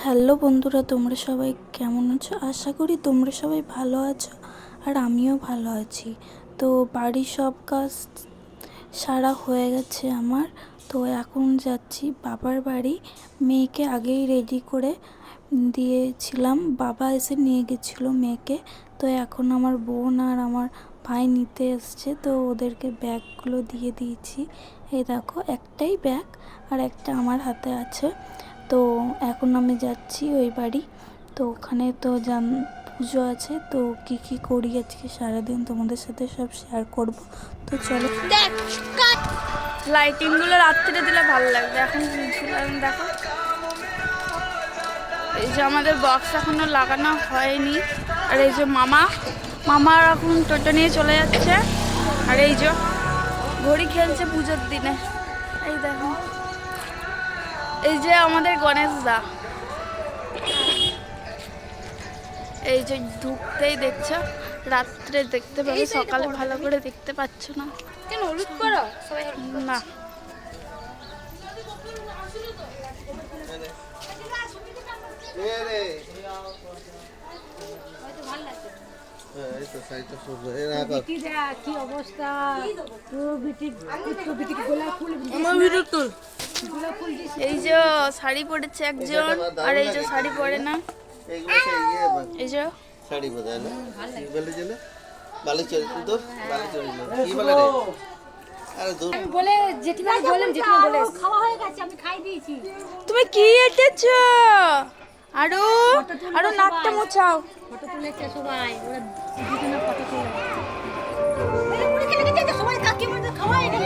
Hello বন্ধুরা, তোমরা সবাই কেমন আছো? আশা করি তোমরা সবাই ভালো আছো আর আমিও ভালো আছি। তো বাড়ির সব কাজ সারা হয়ে গেছে আমার। তো এখন যাচ্ছি বাবার বাড়ি। মেয়েকে আগেই রেডি করে দিয়েছিলাম, বাবা এসে নিয়ে গেছিলো মেয়েকে। তো এখন আমার বোন আর আমার ভাই নিতে এসছে, তো ওদেরকে ব্যাগগুলো দিয়ে দিয়েছি। এই দেখো, একটাই ব্যাগ আর একটা আমার হাতে আছে। তো এখন আমি যাচ্ছি ওই বাড়ি। তো ওখানে তো পুজো আছে, তো কি কি করি আজকে সারাদিন তোমাদের সাথে সব শেয়ার করব। তো চলো। দেখ, লাইটিংগুলো রাত্রে দিলে ভালো লাগবে। এখন দেখো, এই যে আমাদের বক্স এখনো লাগানো হয়নি। আর এই যে মামা এখন টোটো নিয়ে চলে যাচ্ছে। আর এই যে ঘড়ি খেলছে পুজোর দিনে। এই দেখো, এই যে আমাদের গণেশ দা, এই যে ঢুকতেই দেখছো, রাত্রে দেখতে পাবে, সকালে ভালো করে দেখতে পাচ্ছ না কেন? হলুদ করো সবাই না। কি অবস্থা? এই যে শাড়ি পরেছে একজন, আর এই যে শাড়ি পরে না। এই যে শাড়ি বোধহয় না, বলে যে না বালি চল তো, বালি চল কি বলে রে? আরে দূর বলে জেঠিমা বলেন, জেঠিমা বলে খাওয়া হয়ে গেছে, আমি খাই দিয়েছি। তুমি কি এঁটেছো? আরো আরো নাকটা মোছাও। ফটো তুলেছে সবাই, ওরা দুজনে ফটো তুলে ওরে খেলে গেছে সবাই, কাকি মধ্যে খাওয়া হয়ে গেল।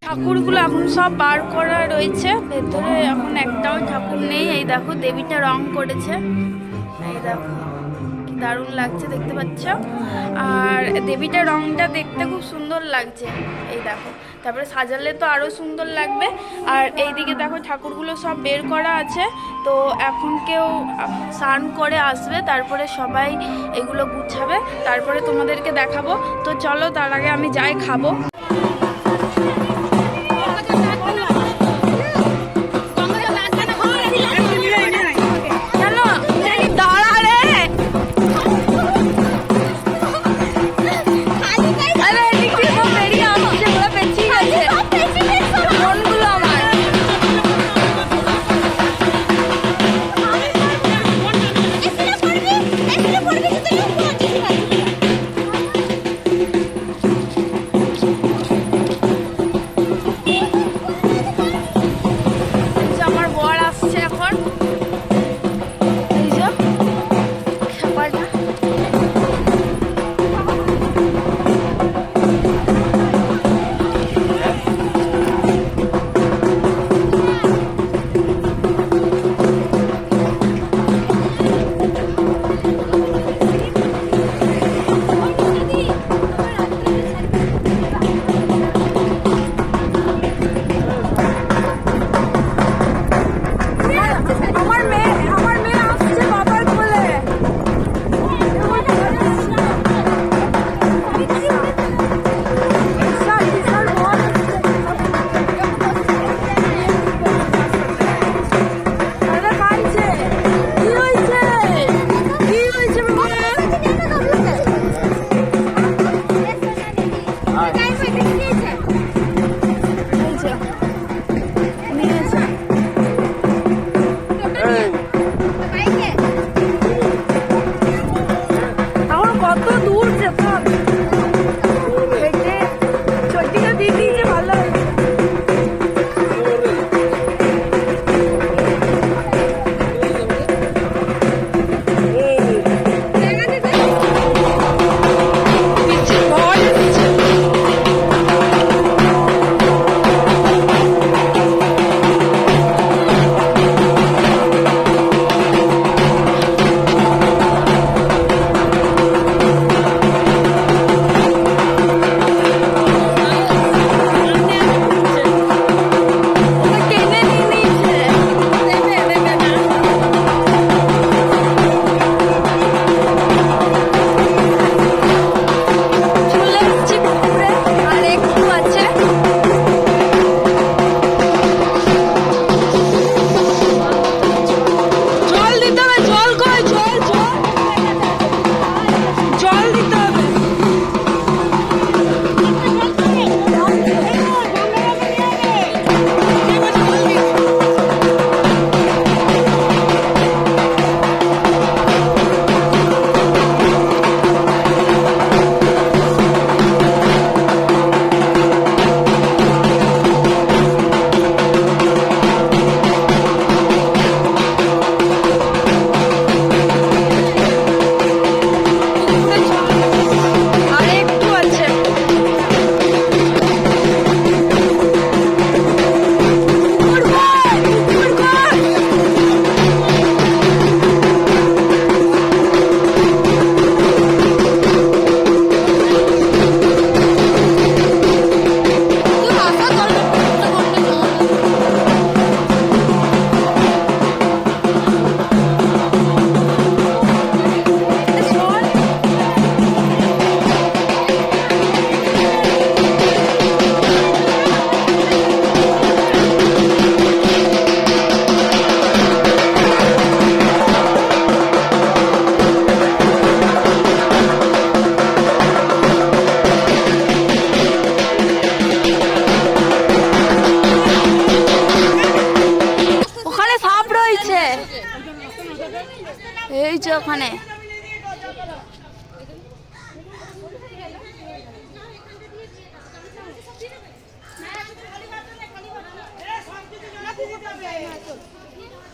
ঠাকুরগুলো এখন সব বার করা রয়েছে, ভেতরে এখন একটাও ঠাকুর নেই। এই দেখো, দেবীটা রং করেছে, এই দেখো কি দারুণ লাগছে, দেখতে পাচ্ছ? আর দেবীটার রংটা দেখতে খুব সুন্দর লাগছে, এই দেখো। তারপরে সাজালে তো আরও সুন্দর লাগবে। আর এইদিকে দেখো, ঠাকুরগুলো সব বের করা আছে। তো এখন কেউ স্নান করে আসবে, তারপরে সবাই এগুলো গুছাবে, তারপরে তোমাদেরকে দেখাবো। তো চলো, তার আগে আমি যাই খাবো।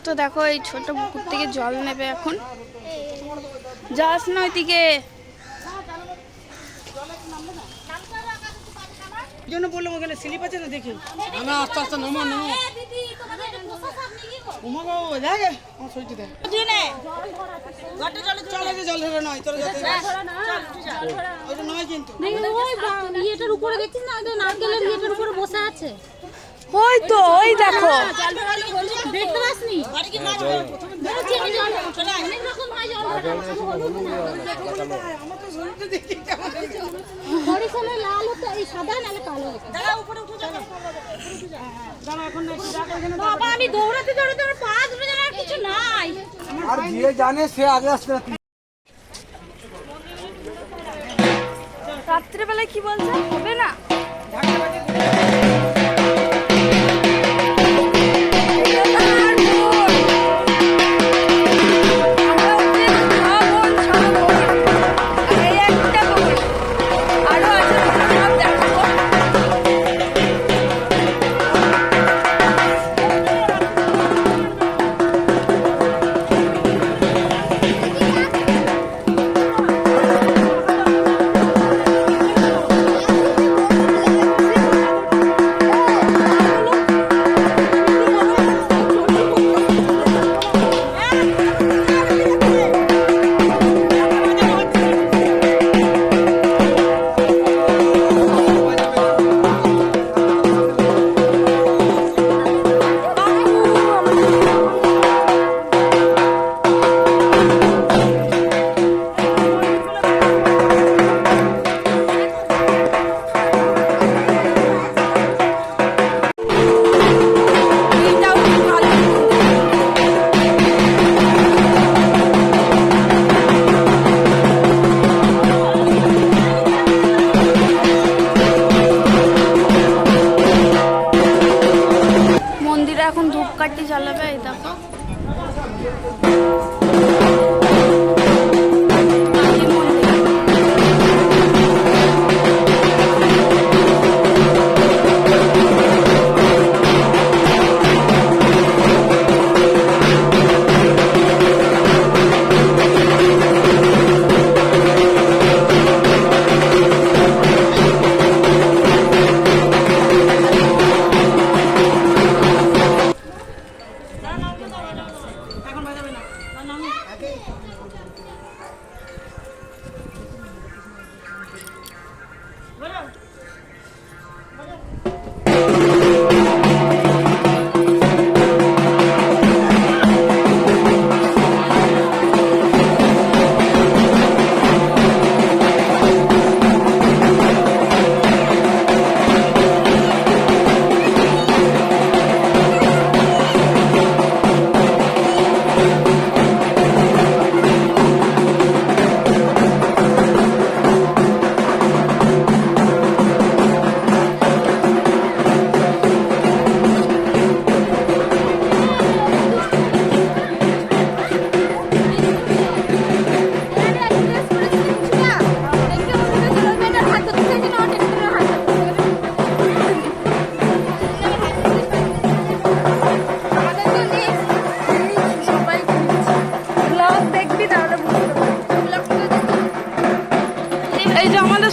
তো দেখো এই ছোট পুকুর থেকে জল নেবে এখন। যাস না ওইদিকে। জন্য বললাম ওখানে স্লিপ আছে না দেখি। না আস্তে আস্তে নামো নামো। ওমা গো দেখে আমার শরীরটা দেখ। দিনে ঘাটে চলে জল ধরে নয় তোর যাতে। ওটা নয় কিন্তু। ওই ইয়েটার উপরে দেখছিস না, ওই নারকেলের ইয়েটার উপরে বসে আছে। ওই তো ওই দেখো। দেখতে পাসনি? বাড়ি কি মাছ প্রথমে দেখছি আমি জল চলে অনেক রকম হয় জল। আমার তো শরীরটা দেখি কেমন লাগে। বড়ি চলে লাল হতে এই সাদা নালে কালো হতে। দাঁড়া উপরে উঠে যা। দাঁড়া এখন একটু রাখ এখানে। বাবা আমি দৌড়াতে দৌড়াতে আমার পা ধরে যাওয়ার কিছু নাই। আর যে জানে সে আগে আসতে না। রাত্রেবেলায় কি বলছে হবে না? এখন ধূপকাঠি জ্বালাবে এই দেখো।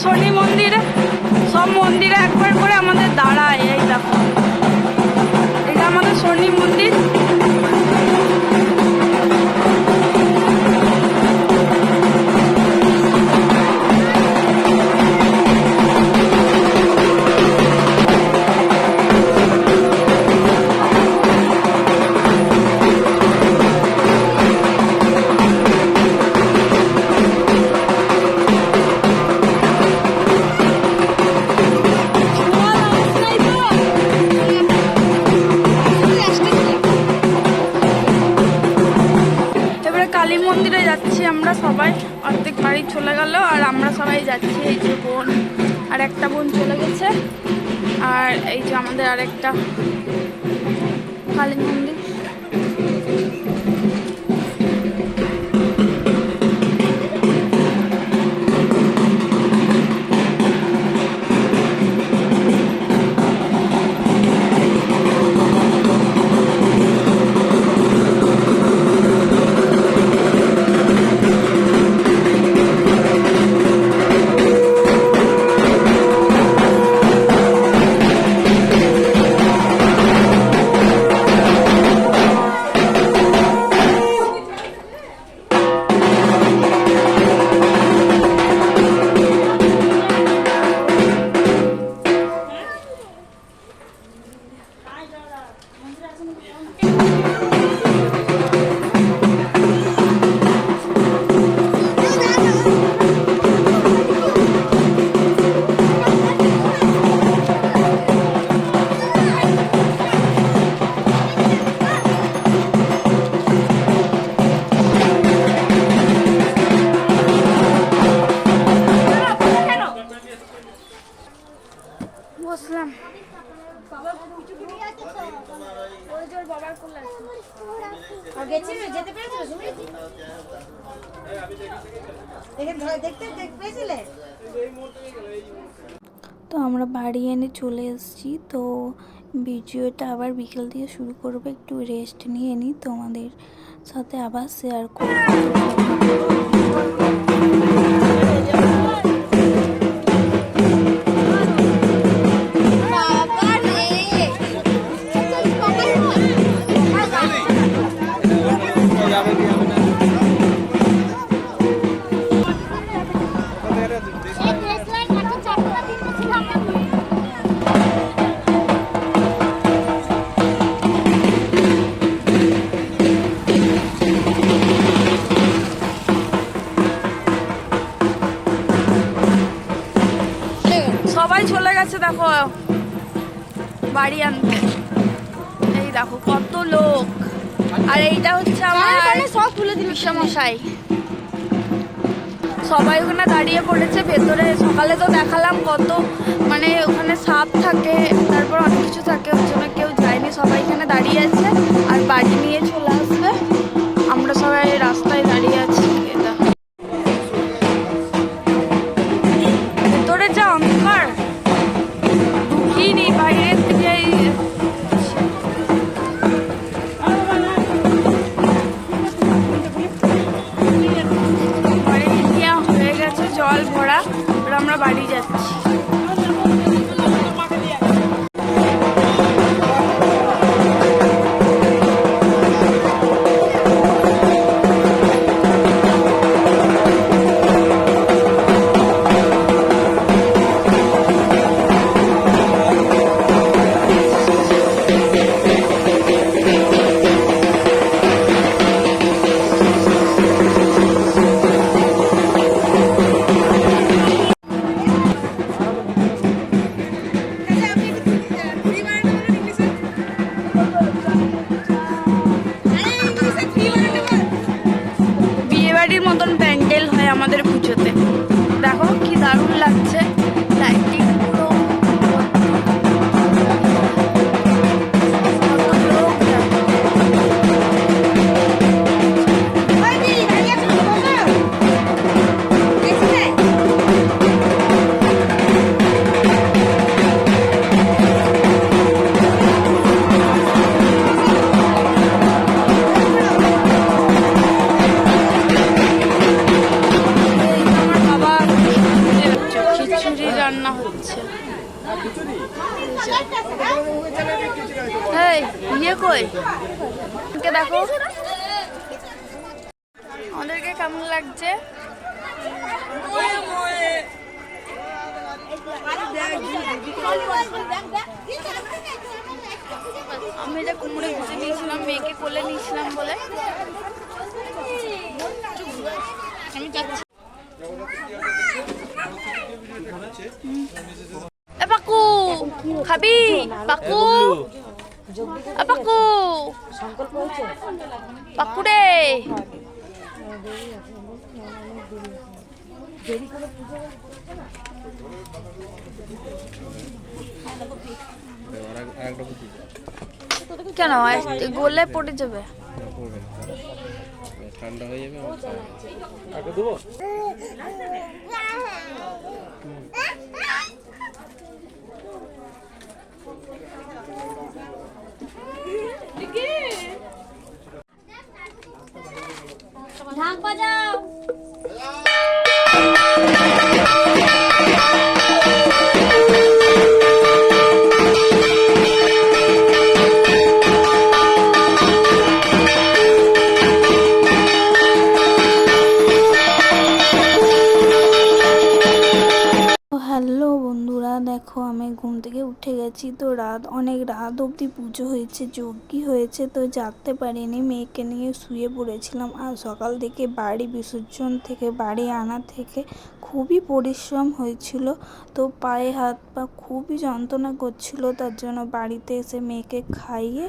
শনি মন্দিরে সব মন্দিরে একবার করে আমাদের দাঁড়ায়। এই দেখো এটা আমাদের শনি মন্দির। কালী মন্দিরে যাচ্ছি আমরা সবাই, অর্ধেক বাড়ি চলে গেল আর আমরা সবাই যাচ্ছি। এই যে বোন আর একটা বোন চলে গেছে, আর এই যে আমাদের আরেকটা কালী মন্দির। বসলাম। যেতে পেরেছিল তুমি? দেখতে পেয়েছিলে? তো আমরা বাড়ি এনে চলে এসেছি। তো ভিডিওটা আবার বিকেল দিয়ে শুরু করবো, একটু রেস্ট নিয়ে নিই, তোমাদের সাথে আবার শেয়ার করবো। সবাই চলে গেছে দেখো বাড়ি আনতে। এই দেখো কত লোক। আর এইটা হচ্ছে আমার সব তুলে দিল মশাই। সবাই ওখানে দাঁড়িয়ে পড়েছে ভেতরে। সকালে তো দেখালাম কত মানে ওখানে সাপ থাকে, তারপর অনেক কিছু থাকে, ওই জন্য কেউ যায়নি, সবাই এখানে দাঁড়িয়ে আছে। আর বাড়ি নিয়ে চলে আসবে। আমরা সবাই রাস্তায় দাঁড়িয়ে আছি। এটা ভেতরে যা অন্ধকার, ঢুকিনি বাইরের থেকে। হয়ে গেছে জল ভরা, এবার আমরা বাড়ি যাচ্ছি। বিয়েবাড়ির মতন প্যান্ডেল হয় আমাদের পুজোতে। দেখো কি দারুণ লাগছে, লাইটিং পুরো। রান্না হচ্ছে। এই ইয়ে কই দেখো আমাদেরকে কেমন লাগছে। আমি এটা কুমড়ে ভেজে নিয়েছিলাম, মেয়েকে কোলে নিয়েছিলাম বলে। আমি যাচ্ছি। পাকু খাবি? পাকু পাকু পাকু রে। কেন গোলে পড়ে যাবে? ঠান্ডা হয়ে যাবে। ঢাক বাজাও। হ্যালো বন্ধুরা, দেখো আমি ঘুম থেকে উঠে গেছি। তো অনেক রাত অবধি পুজো হয়েছে, যজ্ঞ হয়েছে, তো জাগতে পারিনি, মেয়েকে নিয়ে শুয়ে পড়েছিলাম। আর সকাল থেকে বাড়ি বিসর্জন থেকে বাড়ি আনা থেকে খুবই পরিশ্রম হয়েছিল। তো পায়ে হাত পা খুবই যন্ত্রণা করছিল, তার জন্য বাড়িতে এসে মেয়েকে খাইয়ে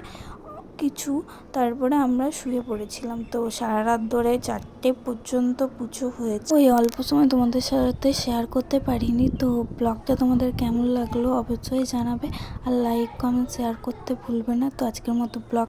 কিছু, তারপরে আমরা শুয়ে পড়েছিলাম। তো সারা রাত ধরে 4টে পর্যন্ত পুজো হয়েছে। ওই অল্প সময় তোমাদের সাথে শেয়ার করতে পারিনি। তো ব্লগটা তোমাদের কেমন লাগলো অবশ্যই জানাবে, আর লাইক কমেন্ট শেয়ার করতে ভুলবে না। তো আজকের মতো ব্লগ